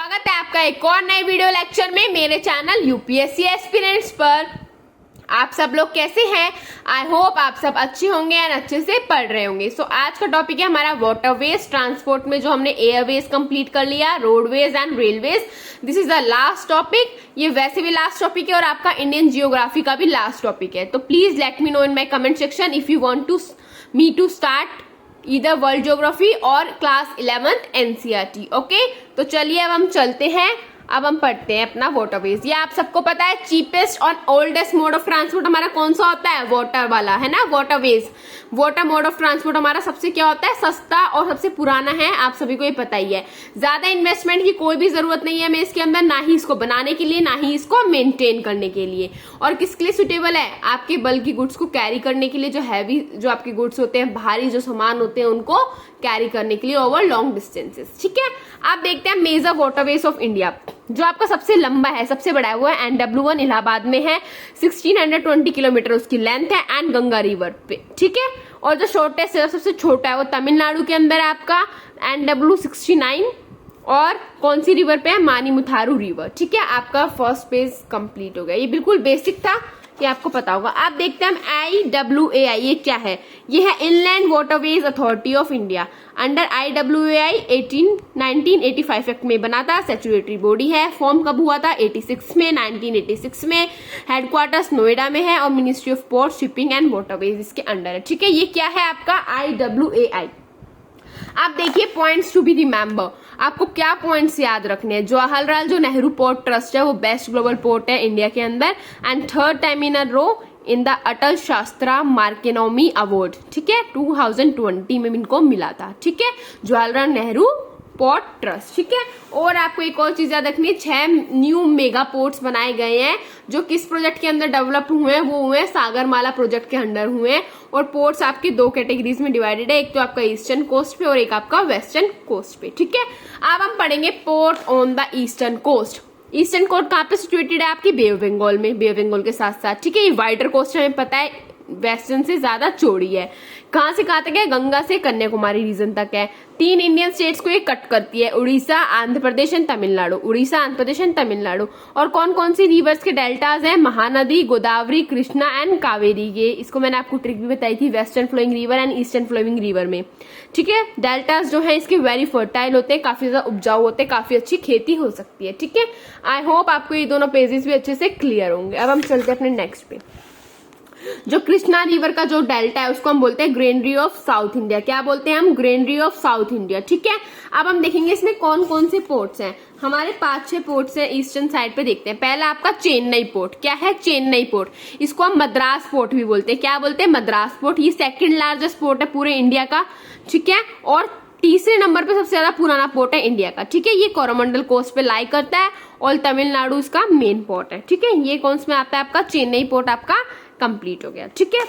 स्वागत है आपका एक और नए वीडियो लेक्चर में मेरे चैनल यूपीएससी एस्पिरेंट्स पर। आप सब लोग कैसे हैं? आई होप आप सब अच्छे होंगे और अच्छे से पढ़ रहे होंगे। सो आज का टॉपिक है हमारा वाटरवेज ट्रांसपोर्ट में जो हमने एयरवेज कंप्लीट कर लिया, roadways and railways. This is the last topic. ये वैसे भी लास्ट टॉपिक है और आपका इंडियन जियोग्राफी का भी लास्ट टॉपिक है। तो please let me know in my comment section if you want to me to start इधर वर्ल्ड ज्योग्राफी और क्लास 11th एनसीईआरटी। ओके, तो चलिए अब हम चलते हैं, अब हम पढ़ते हैं अपना वाटरवेज। ये आप सबको पता है चीपेस्ट और ओल्डेस्ट मोड ऑफ ट्रांसपोर्ट हमारा कौन सा होता है? वाटर वाला, है ना, waterways. Water mode of transport हमारा सबसे क्या होता है? सस्ता और सबसे पुराना है, आप सभी को ये पता ही है। ज्यादा इन्वेस्टमेंट की कोई भी जरूरत नहीं है हमें इसके अंदर, ना ही इसको बनाने के लिए ना ही इसको मेंटेन करने के लिए। और किसके लिए सुटेबल है? आपके बल्कि गुड्स को कैरी करने के लिए, जो हैवी जो आपके गुड्स होते हैं, भारी जो सामान होते हैं उनको कैरी करने के लिए ओवर लॉन्ग डिस्टेंसेस। ठीक है, आप देखते हैं मेजर वाटरवेज ऑफ इंडिया। जो आपका सबसे लंबा है, सबसे बड़ा है, वो है NW1 इलाहाबाद में है, 1620 किलोमीटर उसकी लेंथ है एंड गंगा रिवर पे। ठीक है, और जो शॉर्टेस्ट है, सबसे छोटा है, वो तमिलनाडु के अंदर है आपका NW69। और कौन सी रिवर पे है? मानीमुथारू रिवर। ठीक है, आपका फर्स्ट पेज कंप्लीट हो गया। ये बिल्कुल बेसिक था, ये आपको पता होगा। आप देखते हैं IWAI, ये क्या है? ये है inland waterways authority of India. Under IWAI 1985 act में बना था, स्टैट्यूटरी बॉडी है। फॉर्म कब हुआ था? 1986 में। हेडक्वार्टर्स नोएडा में है और ministry of port, shipping and waterways इसके अंडर है। ठीक है, ये क्या है आपका IWAI। आप देखिए पॉइंट्स टू बी रिमेंबर, आपको क्या पॉइंट्स याद रखने हैं? जवाहरलाल जो नेहरू पोर्ट ट्रस्ट है वो बेस्ट ग्लोबल पोर्ट है इंडिया के अंदर and third time in a row in the अटल शास्त्रा मार्केनोमी अवार्ड। ठीक है, 2020 में इनको मिला था। ठीक है, जवाहरलाल नेहरू पोर्ट ट्रस्ट। ठीक है, और आपको एक और चीज याद रखनी है, 6 न्यू मेगा पोर्ट्स बनाए गए हैं जो किस प्रोजेक्ट के अंदर डेवलप हुए हैं? वो हुए सागरमाला प्रोजेक्ट के अंडर हुए हैं। और पोर्ट्स आपके 2 कैटेगरीज में डिवाइडेड है, एक तो आपका ईस्टर्न कोस्ट पे और एक आपका वेस्टर्न कोस्ट पे। ठीक है, अब हम पढ़ेंगे port on the eastern coast. Eastern coast कहाँ पे सिचुएटेड है? आपकी बे ऑफ बंगाल में, बे ऑफ बंगाल के साथ साथ। ठीक है, ये वाइडर कोस्ट हमें पता है वेस्टर्न से ज्यादा चौड़ी है। कहां से कहां तक है? गंगा से कन्याकुमारी रीजन तक है। 3 इंडियन स्टेट्स को ये कट करती है, उड़ीसा, आंध्र प्रदेश एंड तमिलनाडु। उड़ीसा, आंध्र प्रदेश एंड तमिलनाडु। और कौन कौन सी रिवर्स के डेल्टाज हैं? महानदी, गोदावरी, कृष्णा एंड कावेरी। ये इसको मैंने आपको ट्रिक भी बताई थी, western flowing river and eastern flowing river में। ठीक है, डेल्टाज जो है इसके वेरी फर्टाइल होते हैं, काफी ज्यादा उपजाऊ होते हैं, काफी अच्छी खेती हो सकती है। ठीक है, आई होप आपको ये दोनों पेजेस भी अच्छे से क्लियर होंगे। अब हम चलते हैं अपने नेक्स्ट पे। जो कृष्णा रिवर का जो डेल्टा है उसको हम बोलते हैं ग्रेनरी ऑफ साउथ इंडिया। क्या बोलते हैं हम? Granary of south India. ठीक है, अब हम देखेंगे इसमें कौन कौन से पोर्ट्स हैं। हमारे 5-6 पोर्ट्स हैं ईस्टर्न साइड पे, देखते हैं। पहला आपका चेन्नई पोर्ट। क्या है? चेन्नई पोर्ट। इसको हम मद्रास पोर्ट भी बोलते हैं। क्या बोलते हैं? मद्रास पोर्ट। ये सेकंड लार्जेस्ट पोर्ट है पूरे इंडिया का। ठीक है, और तीसरे नंबर पे सबसे ज्यादा पुराना पोर्ट है इंडिया का। ठीक है, ये कोरोमंडल कोस्ट पे लाई करता है और तमिलनाडु इसका मेन पोर्ट है। ठीक है, ये कौन सा में आता है? आपका चेन्नई पोर्ट आपका कंप्लीट हो गया। ठीक है,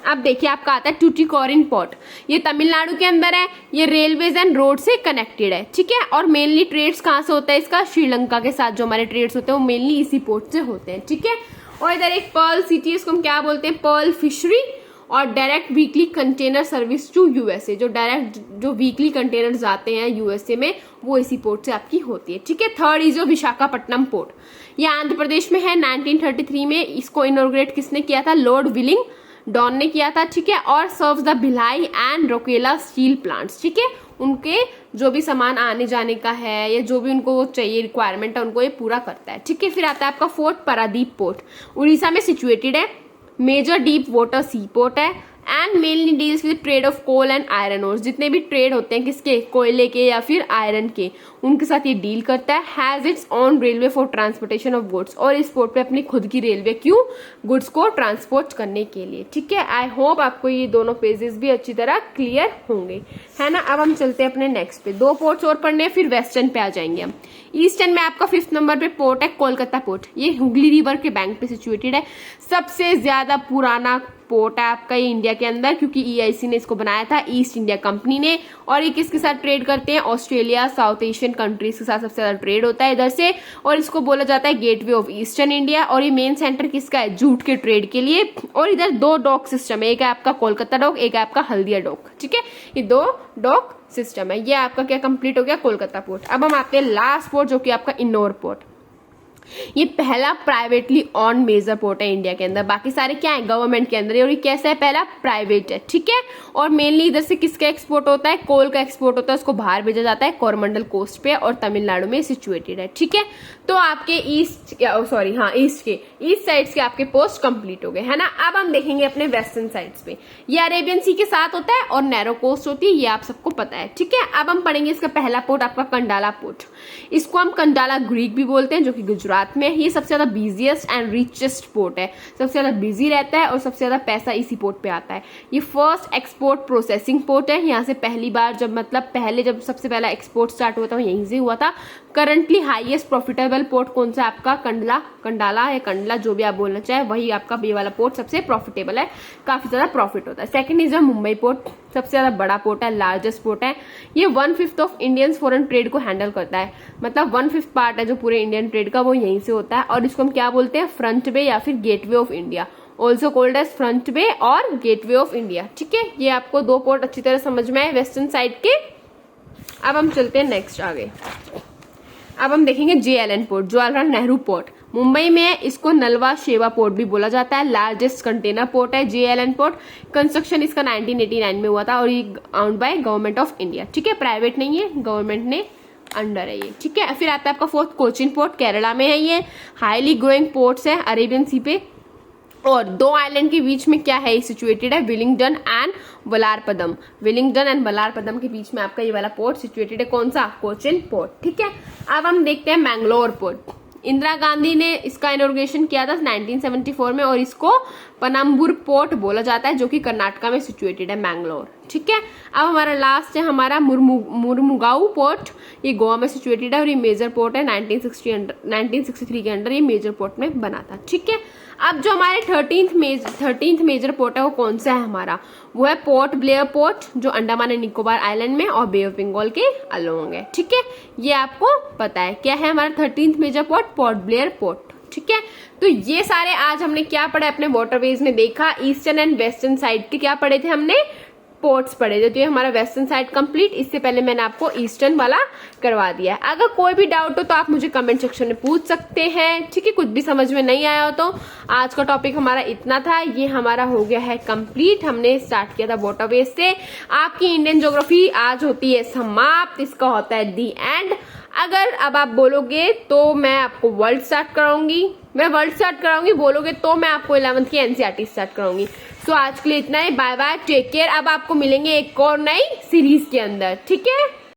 अब देखिए आपका आता है टूटिकोरिन पोर्ट। ये तमिलनाडु के अंदर है, ये रेलवेज एंड रोड से कनेक्टेड है। ठीक है, और मेनली ट्रेड्स कहाँ से होता है इसका? श्रीलंका के साथ जो हमारे ट्रेड्स होते हैं वो मेनली इसी पोर्ट से होते हैं। ठीक है, और इधर एक पर्ल सिटी, इसको हम क्या बोलते हैं? Pearl fishery. और direct weekly container service to USA, जो डायरेक्ट जो वीकली कंटेनर जाते हैं यूएसए में वो इसी पोर्ट से आपकी होती है। ठीक है, थर्ड इज जो विशाखापट्टनम पोर्ट, ये आंध्र प्रदेश में है। 1933 में इसको इनॉग्रेट किसने किया था? लॉर्ड विलिंग डॉन ने किया था। ठीक है, और सर्व्स द भिलाई एंड रोकेला स्टील प्लांट्स। ठीक है, उनके जो भी सामान आने जाने का है या जो भी उनको चाहिए रिक्वायरमेंट है उनको ये पूरा करता है। ठीक है, फिर आता है आपका फोर्ट पारादीप पोर्ट, उड़ीसा में सिचुएटेड है। Major deep water sea port है and mainly deals with trade of coal and iron ores. जितने भी ट्रेड होते हैं किसके? कोयले के या फिर आयरन के, उनके साथ ये डील करता है। Has its on railway for transportation of goods, और इस पोर्ट पे अपनी खुद की रेलवे, क्यों? गुड्स को ट्रांसपोर्ट करने के लिए। ठीक है, आई होप आपको ये दोनों पेजेस भी अच्छी तरह क्लियर होंगे, है ना। अब हम चलते हैं अपने नेक्स्ट पे। 2 पोर्ट्स और पढ़ने हैं, फिर वेस्टर्न पे आ जाएंगे हम। ईस्टर्न में आपका 5th नंबर पे पोर्ट है कोलकाता पोर्ट। ये हुगली रिवर के बैंक पे सिचुएटेड है। सबसे ज्यादा पुराना पोर्ट है आपका ये इंडिया के अंदर, क्योंकि EIC ने इसको बनाया था, ईस्ट इंडिया कंपनी ने। और ये किसके साथ ट्रेड करते हैं? ऑस्ट्रेलिया, साउथ एशियन कंट्रीज के साथ सबसे ज्यादा ट्रेड होता है इधर से। और इसको बोला जाता है गेटवे ऑफ ईस्टर्न इंडिया। और ये मेन सेंटर किसका है? जूट के ट्रेड के लिए। और इधर 2 डॉक सिस्टम है, एक है आपका कोलकाता डॉक, एक है आपका हल्दिया डॉक। ठीक है, ये 2 डॉक सिस्टम है। ये आपका क्या कंप्लीट हो गया? कोलकाता पोर्ट। अब हम आते हैं लास्ट पोर्ट, जो कि आपका इंदौर पोर्ट। ये पहला प्राइवेटली ऑन मेजर पोर्ट है इंडिया के अंदर, बाकी सारे क्या है? गवर्नमेंट के अंदर। और ये कैसा है? पहला प्राइवेट है। ठीक है, और मेनली इधर से किसका एक्सपोर्ट होता है? कोल का एक्सपोर्ट होता है, उसको बाहर भेजा जाता है। कोरमंडल कोस्ट पे और तमिलनाडु में सिचुएटेड है। ठीक है, तो आपके ईस्ट साइड्स के आपके पोस्ट कंप्लीट हो गए, है ना। अब हम देखेंगे अपने वेस्टर्न साइड्स पे। ये अरेबियन सी के साथ होता है और नैरो कोस्ट होती है, ये आप सबको पता है। ठीक है, अब हम पढ़ेंगे इसका पहला पोर्ट आपका कंडाला पोर्ट। इसको हम कंडाला ग्रीक भी बोलते हैं, जो कि गुजरात में। ये सबसे ज्यादा बिजिएस्ट एंड रिचेस्ट पोर्ट है, सबसे ज्यादा बिजी रहता है और सबसे ज्यादा पैसा इसी पोर्ट पे आता है। ये फर्स्ट एक्सपोर्ट प्रोसेसिंग पोर्ट है। यहाँ से पहली बार जब सबसे पहला एक्सपोर्ट स्टार्ट हुआ था, यहीं से हुआ था। करंटली हाईएस्ट प्रॉफिटेबल पोर्ट कौन सा? आपका कंडाला या कंडला, जो भी आप बोलना चाहे, वही आपका ये वाला पोर्ट सबसे प्रॉफिटेबल है, काफी ज्यादा प्रॉफिट होता है। सेकंड इज मुंबई पोर्ट, सबसे ज्यादा बड़ा पोर्ट है, लार्जेस्ट पोर्ट है। ये 1/5 ऑफ इंडियन फॉरेन ट्रेड को हैंडल करता है, मतलब 1/5 पार्ट है जो पूरे इंडियन ट्रेड का, वो यहीं से होता है। और इसको हम क्या बोलते हैं? फ्रंट वे या फिर gateway of India, also called as front way और गेटवे ऑफ इंडिया। ठीक है, ये आपको 2 पोर्ट अच्छी तरह समझ में आए वेस्टर्न साइड के। अब हम चलते हैं नेक्स्ट आगे। अब हम देखेंगे JLN port, Jawaharlal Nehru port. Mumbai में है, इसको नलवा शेवा पोर्ट भी बोला जाता है। लार्जेस्ट कंटेनर पोर्ट है JLN पोर्ट। कंस्ट्रक्शन इसका 1989 में हुआ था और ये owned by government of India. ठीक है, प्राइवेट नहीं है, गवर्नमेंट ने अंडर है ये। ठीक है, फिर आता है आपका फोर्थ कोचिन पोर्ट, केरला में है। ये हाईली ग्रोइंग पोर्ट्स है अरेबियन सी पे, और 2 आइलैंड के बीच में क्या है? सिचुएटेड है, विलिंगडन एंड वलारपदम। विलिंगडन एंड वलारपदम के बीच में आपका ये वाला पोर्ट सिचुएटेड है। कौन सा? कोचिन पोर्ट। ठीक है, अब हम देखते हैं मैंगलोर पोर्ट। इंदिरा गांधी ने इसका इनॉग्रेशन किया था 1974 में, और इसको पनाम्बुर पोर्ट बोला जाता है, जो कि कर्नाटका में सिचुएटेड है, मैंगलोर। ठीक है, अब हमारा लास्ट है हमारा मुर्मुगाऊ पोर्ट। ये गोवा में सिचुएटेड है और ये मेजर पोर्ट है। 1963 के अंडर ये मेजर पोर्ट में बना था। ठीक है, अब जो हमारे 13th मेजर पोर्ट है वो कौन सा है हमारा? वो है पोर्ट ब्लेयर पोर्ट, जो अंडमान एंड निकोबार आइलैंड में और बे ऑफ बंगाल के अलोंग है। ठीक है, ये आपको पता है क्या है हमारा 13th major port? Port Blair port. ठीक है, तो ये सारे आज हमने क्या पढ़ा अपने वाटरवेज में देखा। ईस्टर्न एंड वेस्टर्न साइड के क्या पढ़े थे हमने? पोर्ट्स पढ़े थे। तो ये हमारा वेस्टर्न साइड कंप्लीट। इससे पहले मैंने आपको ईस्टर्न वाला करवा दिया है। अगर कोई भी डाउट हो तो आप मुझे कमेंट सेक्शन में पूछ सकते हैं। ठीक है, कुछ भी समझ में नहीं आया हो तो। आज का टॉपिक हमारा इतना था, ये हमारा हो गया है कंप्लीट। हमने स्टार्ट किया था वाटरवेज से। आपकी इंडियन ज्योग्राफी आज होती है समाप्त, इसका होता है दी एंड। अगर अब आप बोलोगे तो मैं आपको वर्ल्ड स्टार्ट कराऊंगी, बोलोगे तो मैं आपको 11th की NCERT स्टार्ट कराऊंगी। सो आज के लिए इतना ही, बाय बाय, टेक केयर। अब आपको मिलेंगे एक और नई सीरीज के अंदर। ठीक है।